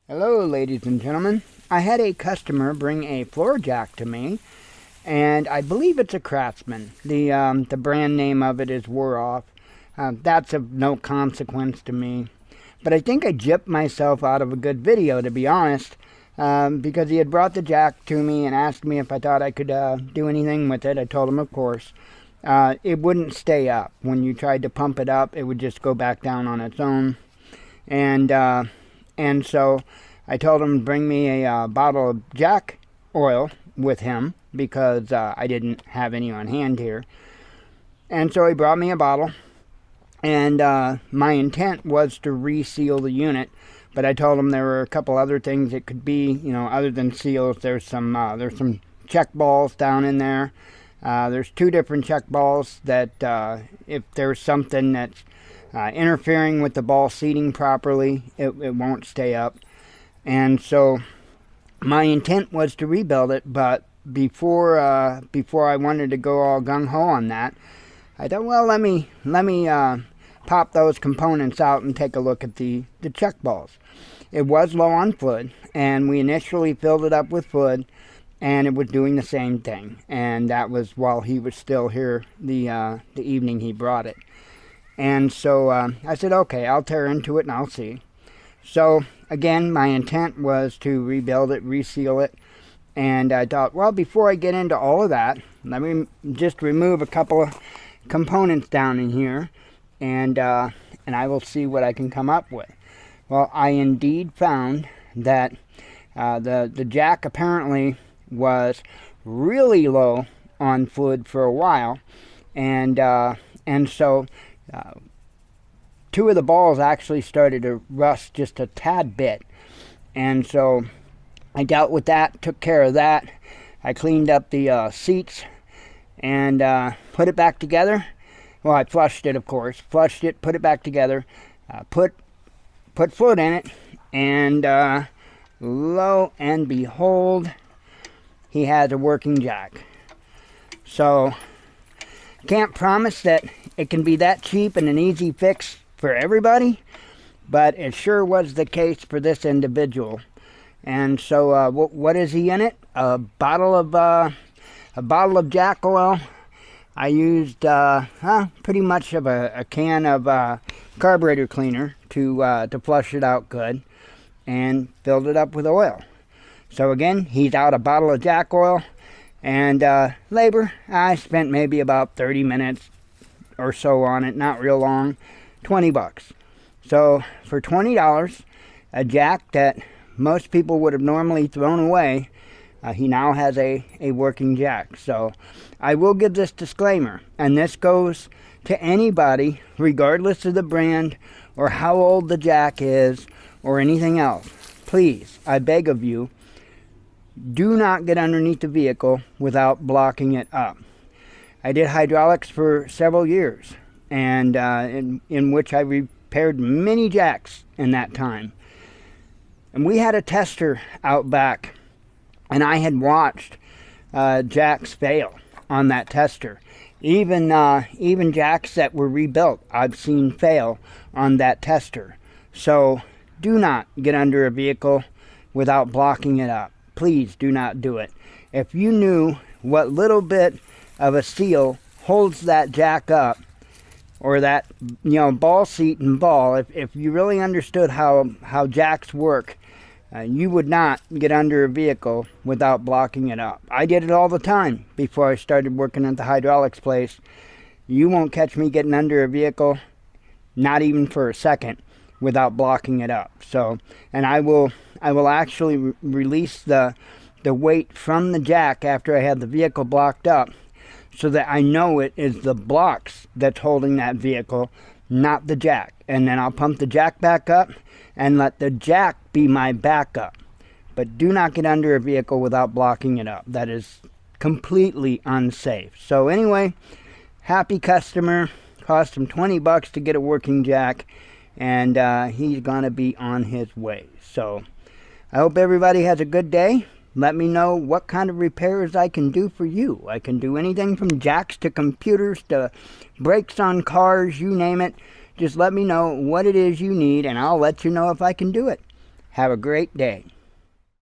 Hello, ladies and gentlemen. I had a customer bring a floor jack to me, and I believe it's a Craftsman. The brand name of it is wore off. That's of no consequence to me. But I think I gypped myself out of a good video, to be honest, because he had brought the jack to me and asked me if I thought I could do anything with it. I told him, of course. It wouldn't stay up. When you tried to pump it up, it would just go back down on its own. And so I told him to bring me a bottle of jack oil with him because I didn't have any on hand here. And so he brought me a bottle, and my intent was to reseal the unit, but I told him there were a couple other things it could be, other than seals. There's some check balls down in there. There's two different check balls that if there's something that's interfering with the ball seating properly, it won't stay up. And so my intent was to rebuild it, but before I wanted to go all gung-ho on that, I thought, well, let me pop those components out and take a look at the check balls. It was low on fluid, and we initially filled it up with fluid, and it was doing the same thing. And that was while he was still here the evening he brought it. And so I said, okay, I'll tear into it and I'll see. So again, my intent was to rebuild it, reseal it. And I thought, well, before I get into all of that, let me just remove a couple of components down in here, and I will see what I can come up with. Well, I indeed found that the jack apparently was really low on fluid for a while, and so two of the balls actually started to rust just a tad bit. And so I dealt with that, took care of that. I cleaned up the seats and put it back together. Well, I flushed it, of course. Flushed it, put it back together, put fluid in it, and lo and behold, he has a working jack. So can't promise that it can be that cheap and an easy fix for everybody, but it sure was the case for this individual. And so what is he in it? A bottle of jack oil. I used pretty much of a can of carburetor cleaner to flush it out good, and filled it up with oil. So again, he's out a bottle of jack oil. And labor, I spent maybe about 30 minutes or so on it, not real long, $20. So for $20, a jack that most people would have normally thrown away, he now has a working jack. So I will give this disclaimer, and this goes to anybody, regardless of the brand or how old the jack is or anything else. Please, I beg of you, do not get underneath the vehicle without blocking it up. I did hydraulics for several years, and in which I repaired many jacks in that time. And we had a tester out back, and I had watched jacks fail on that tester. Even jacks that were rebuilt, I've seen fail on that tester. So do not get under a vehicle without blocking it up. Please do not do it. If you knew what little bit of a seal holds that jack up, or that ball seat and ball, if you really understood how jacks work, you would not get under a vehicle without blocking it up. I did it all the time before I started working at the hydraulics place. You won't catch me getting under a vehicle, not even for a second, without blocking it up. So, and I will actually release the weight from the jack after I have the vehicle blocked up, so that I know it is the blocks that's holding that vehicle, not the jack. And then I'll pump the jack back up and let the jack be my backup. But do not get under a vehicle without blocking it up. That is completely unsafe. So anyway, happy customer. Cost him $20 to get a working jack, and he's gonna be on his way. So I hope everybody has a good day. Let me know what kind of repairs I can do for you. I can do anything from jacks to computers to brakes on cars, you name it. Just let me know what it is you need, and I'll let you know if I can do it. Have a great day.